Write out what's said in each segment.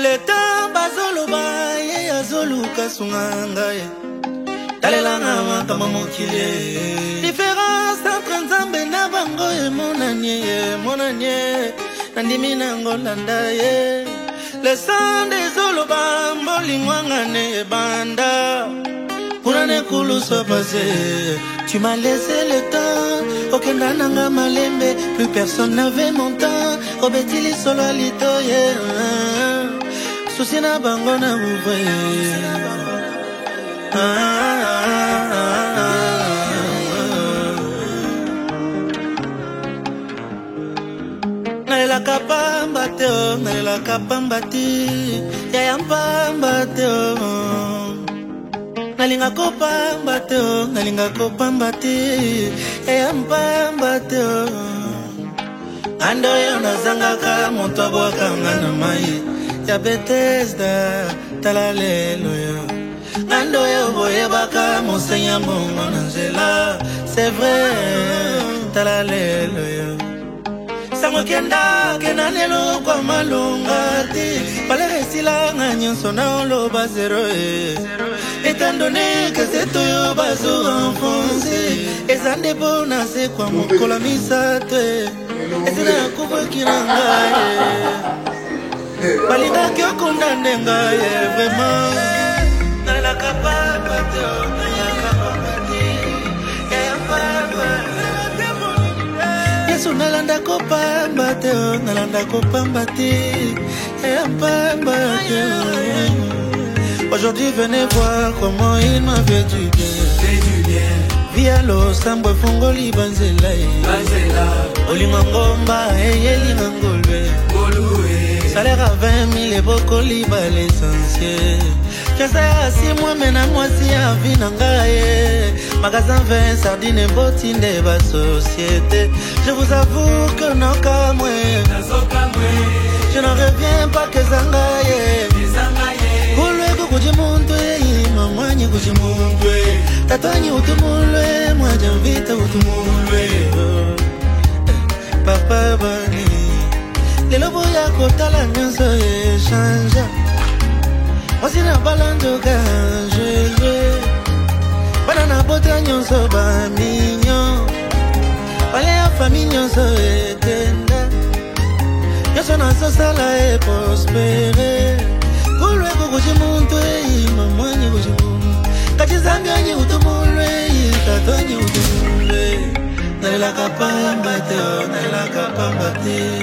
Leta bazoloba ye azoluka sunganga ye Talelanga makama mokile Différence entre nzambe na bango ye monanye Nandimi nango landa ye Le sang des oloba mbolingwanga ne banda Pourane kulu so passé Tu m'as laissé le temps Okenda nanga malembe Plus personne n'avait mon temps Obetili solo alito yeah Souci na bango na ouvre Nalela kapamba teo Nalela kapamba ti Yaya mpamba teo Nalinga kopamba teo Nalinga kopamba ti Yaya mpamba teo Ando yo nazangaka Monto abwaka ngana mai Ya Bethesda talalelo yo Ando yo boye baka Monseigneur mon Angela C'est vrai talalelo yo Sango kenda kenanelo kwa malonga ti Pale resila nga nyonso na oloba zero Étant donné que c'est toi bazo enfoncé Ezande bona se kwa mokola misato Ezina kubo kiranga Balinga kyo kondane nga vraiment Nala kapapa te Nala kapapa te Yesu nalanda kopamba te Nalanda kopamba te Aujourd'hui venez voir comment il m'a fait du bien Via lo sambo fongoli banzela Olinga ngomba eyelinga ngolwe Salaire à 20 000 et bokoli ba l'essentiel J'essaie si moi mena moi si a vie nangaye Magasin 20 sardines et bottines de ba société Je vous avoue que non kamwe Je n'en reviens pas que zangaye Kulwe kukujimuntwe Mamanye kujimuntwe Tatani utumulwe Mwajamvita utumulwe Papa bani Lelo boya kotala nyonso echanja Osi na balando ka je Bana na bota nyonso ba mignon Wale ya fami nyonso etenda Nyonso na sosala e prospere Kulwe kukujimuntu mamanye kujimuntu Kachizambi anyi utumulwe Tatani utumulwe Nalela kapamba teo Nalela kapamba teo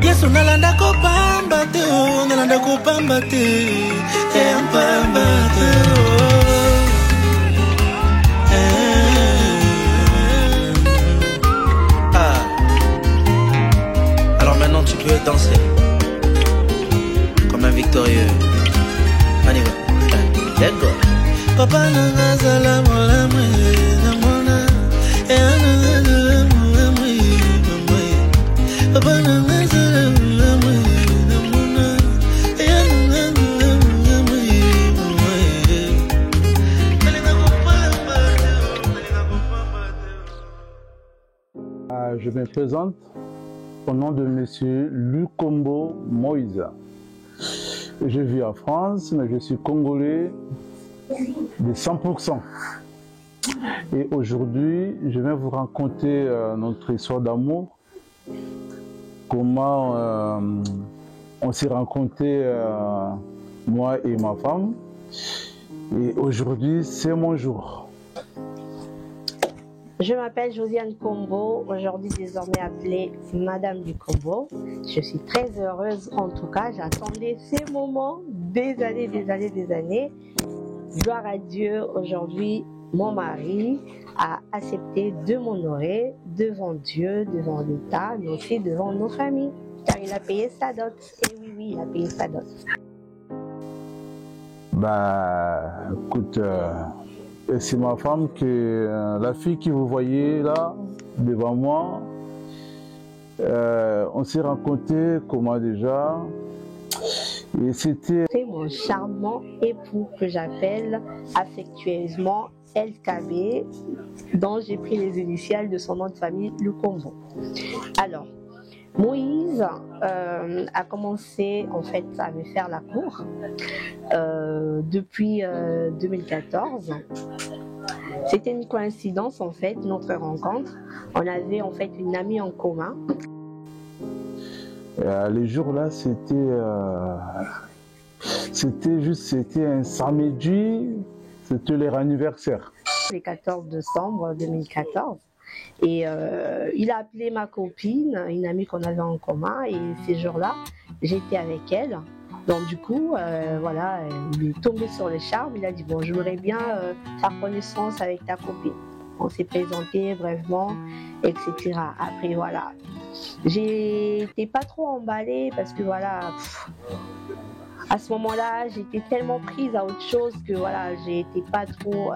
Yesu nalanda kopamba teo Nalanda kopamba teo Mpamba teo Alors maintenant tu peux danser Comme un victorieux On y va Let's go Papa nanga salamu la mwe namona Papa nanga salamu la mwe namona Je me présente au nom de Monsieur Lukombo Moïse. Je vis en France, mais je suis congolais de 100%. Et aujourd'hui, je vais vous raconter notre histoire d'amour. Comment on s'est rencontrés, moi et ma femme. Et aujourd'hui, c'est mon jour. Je m'appelle Josiane Kombo, aujourd'hui désormais appelée Madame du Kombo. Je suis très heureuse en tout cas, j'attendais ces moments des années. Gloire à Dieu, aujourd'hui mon mari a accepté de m'honorer devant Dieu, devant l'État, mais aussi devant nos familles. Car il a payé sa dot. Et oui, il a payé sa dot. Bah, écoute, c'est ma femme la fille que vous voyez là, devant moi. On s'est rencontrés comment déjà? Et c'était mon charmant époux que j'appelle affectueusement LKB, dont j'ai pris les initiales de son nom de famille, Lukombo. Alors, Moïse a commencé en fait à me faire la cour depuis 2014. C'était une coïncidence en fait, notre rencontre. On avait en fait une amie en commun. Les jours-là, c'était un samedi, c'était leur anniversaire. Le 14 décembre 2014. Et il a appelé ma copine, une amie qu'on avait en commun, et ces jours-là, j'étais avec elle. Donc du coup, voilà, il est tombé sur le charme, il a dit, bon, j'aimerais bien faire connaissance avec ta copine. On s'est présenté brièvement, etc. Après, voilà, j'étais pas trop emballée parce que voilà, à ce moment-là, j'étais tellement prise à autre chose que voilà, j'étais pas trop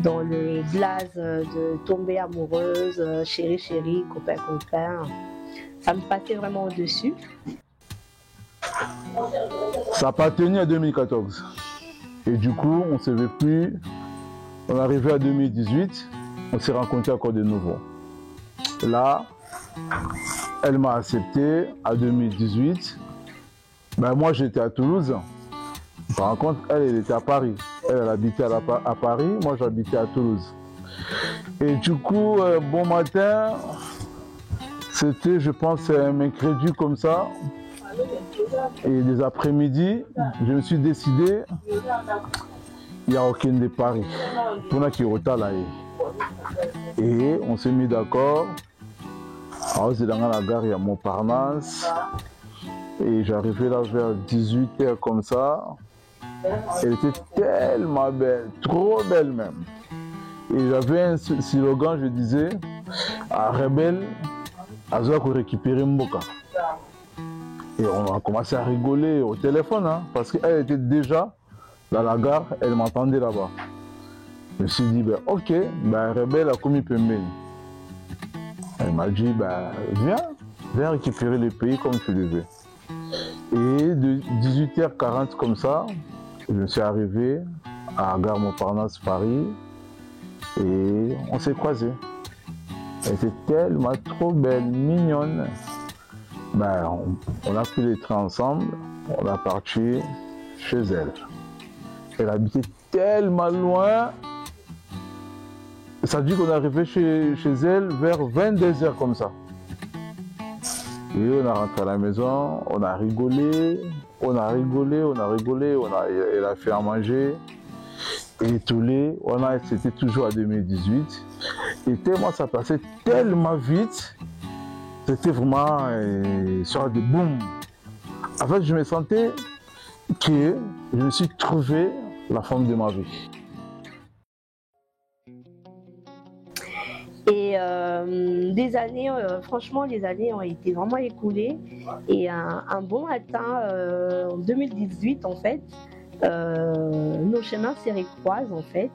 dans le blaze de tomber amoureuse, chérie, chérie, copain, copain. Ça me passait vraiment au-dessus. Ça n'a pas tenu à 2014. Et du coup, on ne se veut plus. On est arrivé à 2018, on s'est rencontrés encore de nouveau. Là, elle m'a accepté à 2018. Ben, moi, j'étais à Toulouse. Par contre, elle était à Paris. Elle habitait à Paris, moi j'habitais à Toulouse. Et du coup, bon matin, c'était, je pense, un mercredi comme ça. Et des après-midi, je me suis décidé, il n'y a aucun de Paris. Pour nous qui est là. Et on s'est mis d'accord. Alors, c'est dans la gare, il y a Montparnasse. Et j'arrivais là vers 18h comme ça. Elle était tellement belle, trop belle même. Et j'avais un slogan, je disais, à Rebelle, à Zoa pour récupérer Mboka. Et on a commencé à rigoler au téléphone, hein, parce qu'elle était déjà dans la gare, elle m'entendait là-bas. Je me suis dit, ben, ok, ben, Rebelle a commis Pembeni. Elle m'a dit, ben, viens récupérer le pays comme tu le veux. Et de 18h40 comme ça, je me suis arrivé à Gare Montparnasse, Paris, et on s'est croisés. Elle était tellement trop belle, mignonne. Ben, on a pris les trains ensemble, on a parti chez elle. Elle habitait tellement loin. Ça dit qu'on est arrivé chez elle vers 22h comme ça. Et on a rentré à la maison, on a rigolé, elle a fait à manger, et tous les, c'était toujours à 2018. Et tellement ça passait tellement vite, c'était vraiment sur des boum. En fait, je me sentais que je me suis trouvé la femme de ma vie. Et des années, franchement, les années ont été vraiment écoulées. Et un bon matin, en 2018, en fait, nos chemins se recroisent, en fait.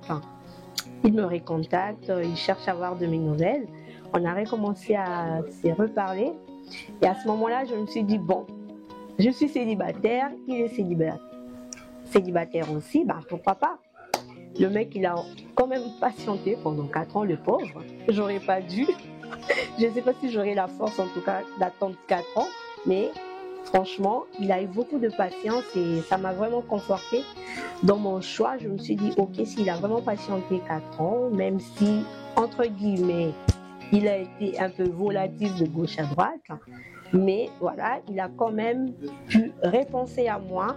Il me recontacte, il cherche à avoir de mes nouvelles. On a recommencé à se reparler. Et à ce moment-là, je me suis dit, bon, je suis célibataire, il est célibataire aussi, ben pourquoi pas. Le mec, il a quand même patienté pendant 4 ans, le pauvre. J'aurais pas dû. Je ne sais pas si j'aurais la force, en tout cas, d'attendre 4 ans. Mais franchement, il a eu beaucoup de patience et ça m'a vraiment conforté dans mon choix. Je me suis dit, ok, s'il a vraiment patienté 4 ans, même si, entre guillemets, il a été un peu volatile de gauche à droite, mais voilà, il a quand même pu repenser à moi,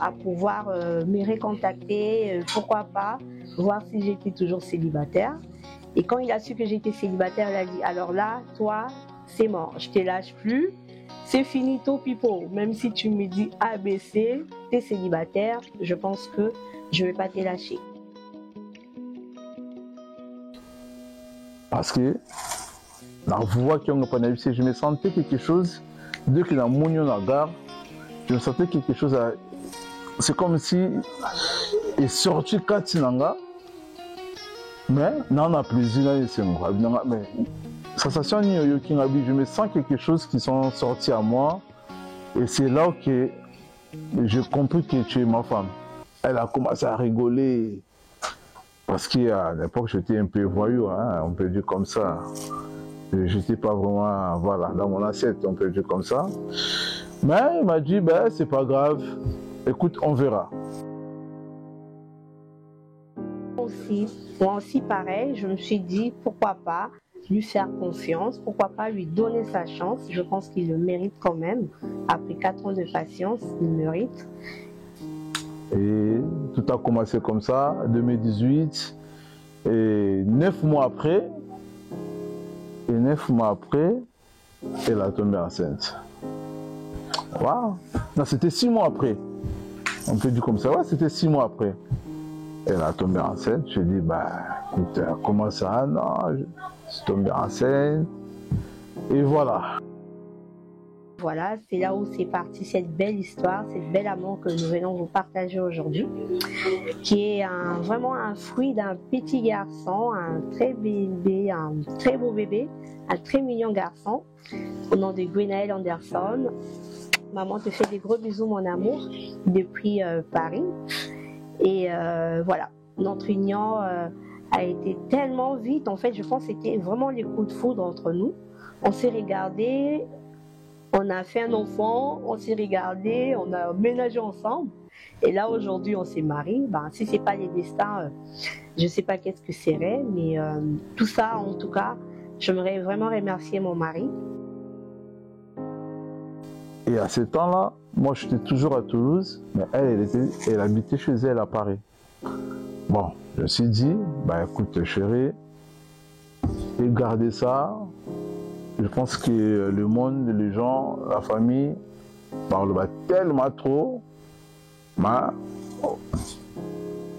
à pouvoir me recontacter, pourquoi pas, voir si j'étais toujours célibataire. Et quand il a su que j'étais célibataire, il a dit, alors là, toi, c'est mort, je te lâche plus, c'est finito pipo. Même si tu me dis ABC, tu es célibataire, je pense que je ne vais pas te lâcher. Parce que la voix qui on a je me sentais quelque chose, dès que la mounion à gare, je me sentais quelque chose à... C'est comme si il est sorti Katinanga, mais non, on a plaisir, mais sensation je me sens quelque chose qui sont sortis à moi, et c'est là que j'ai compris que tu es ma femme. Elle a commencé à rigoler, parce qu'à l'époque j'étais un peu voyou, hein, on peut dire comme ça. J'étais pas vraiment, voilà, dans mon assiette, on peut dire comme ça. Mais il m'a dit, ben, c'est pas grave, écoute, on verra. Moi aussi pareil, je me suis dit, pourquoi pas lui faire confiance, pourquoi pas lui donner sa chance. Je pense qu'il le mérite quand même. Après 4 ans de patience, il le mérite. Et tout a commencé comme ça, 2018. Et 9 mois après, elle a tombé enceinte. Waouh! Non, c'était 6 mois après. On peut dire comme ça, ouais, c'était 6 mois après. Elle a tombé enceinte. Je dis, bah, écoute, comment ça? Non, je suis tombé enceinte. Et voilà. Voilà, c'est là où c'est parti cette belle histoire, cette belle amour que nous venons vous partager aujourd'hui, qui est vraiment un fruit d'un petit garçon, un très beau bébé, un très mignon garçon, au nom de Gwenaël Anderson. Maman te fait des gros bisous, mon amour, depuis Paris. Et voilà, notre union a été tellement vite. En fait, je pense que c'était vraiment les coups de foudre entre nous. On s'est regardés, on a fait un enfant, on s'est regardés, on a ménagé ensemble. Et là, aujourd'hui, on s'est mariés. Ben, si ce n'est pas les destins, je ne sais pas qu'est-ce que serait. Mais tout ça, en tout cas, j'aimerais vraiment remercier mon mari. Et à ce temps-là, moi, j'étais toujours à Toulouse, mais elle habitait chez elle à Paris. Bon, je me suis dit, bah écoute, chérie, et garder ça. Je pense que le monde, les gens, la famille, parlent tellement trop. Mais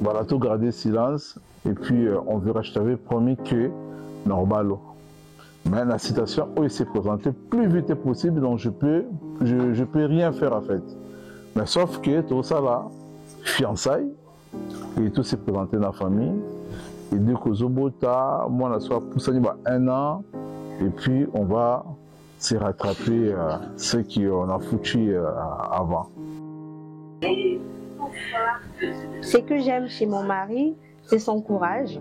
voilà, tout garder silence. Et puis, on verra, je t'avais promis que normal. Mais la situation, il s'est présenté plus vite possible, donc je peux rien faire en fait. Mais sauf que tout ça là, fiançailles, et tout s'est présenté dans la famille. Et dès que Zobota, moi, on a soit poussé 1 an, et puis on va se rattraper ce qu'on a foutu avant. Ce que j'aime chez mon mari, c'est son courage.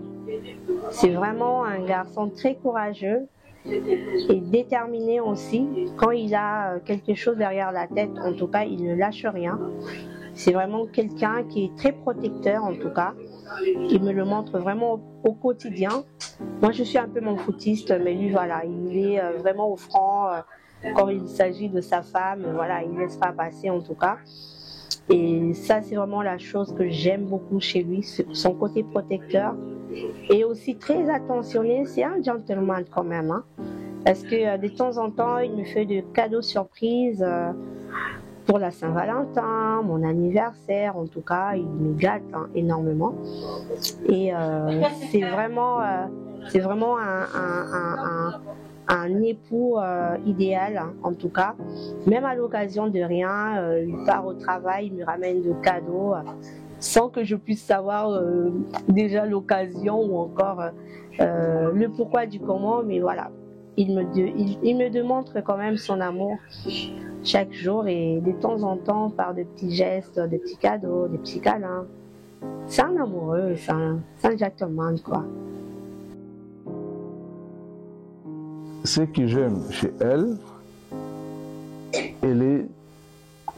C'est vraiment un garçon très courageux et déterminé aussi. Quand il a quelque chose derrière la tête, en tout cas, il ne lâche rien. C'est vraiment quelqu'un qui est très protecteur, en tout cas. Il me le montre vraiment au quotidien. Moi, je suis un peu mon foutiste, mais lui, voilà, il est vraiment au franc. Quand il s'agit de sa femme, voilà, il ne laisse pas passer, en tout cas. Et ça, c'est vraiment la chose que j'aime beaucoup chez lui, son côté protecteur. Et aussi très attentionné, c'est un gentleman quand même. Hein, parce que de temps en temps, il me fait de cadeaux surprises pour la Saint-Valentin, mon anniversaire, en tout cas, il me gâte énormément. Et c'est vraiment un époux idéal, hein, en tout cas. Même à l'occasion de rien, il part au travail, il me ramène de cadeaux, sans que je puisse savoir déjà l'occasion ou encore le pourquoi du comment, mais voilà. Il me démontre quand même son amour chaque jour et de temps en temps par de petits gestes, des petits cadeaux, des petits câlins. C'est un amoureux, c'est un gentleman, quoi. Ce que j'aime chez elle, elle est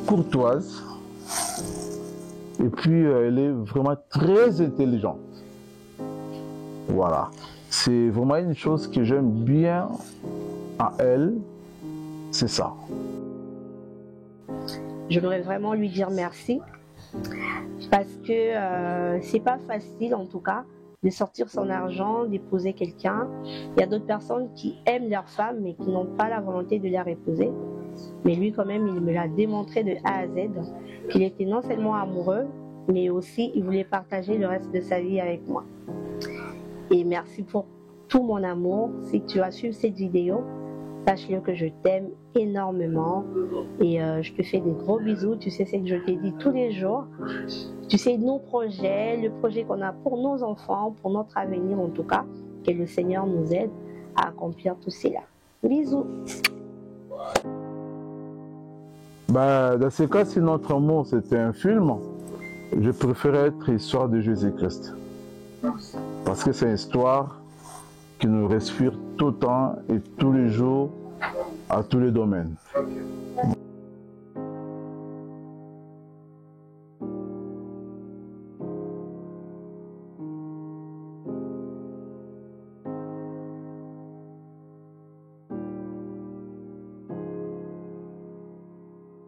courtoise et puis elle est vraiment très intelligente. Voilà. C'est vraiment une chose que j'aime bien à elle, c'est ça. J'aimerais vraiment lui dire merci parce que c'est pas facile en tout cas de sortir son argent, d'épouser quelqu'un. Il y a d'autres personnes qui aiment leur femme mais qui n'ont pas la volonté de leur épouser. Mais lui quand même, il me l'a démontré de A à Z qu'il était non seulement amoureux, mais aussi il voulait partager le reste de sa vie avec moi. Et merci pour tout mon amour. Si tu vas suivre cette vidéo, sache-le que je t'aime énormément et je te fais des gros bisous. Tu sais ce que je t'ai dit tous les jours. Tu sais nos projets, le projet qu'on a pour nos enfants, pour notre avenir en tout cas. Que le Seigneur nous aide à accomplir tout cela. Bisous. Bah, dans ce cas, si notre amour c'était un film, je préférais être l'histoire de Jésus-Christ. Parce que c'est une histoire qui nous respire tout temps et tous les jours, à tous les domaines.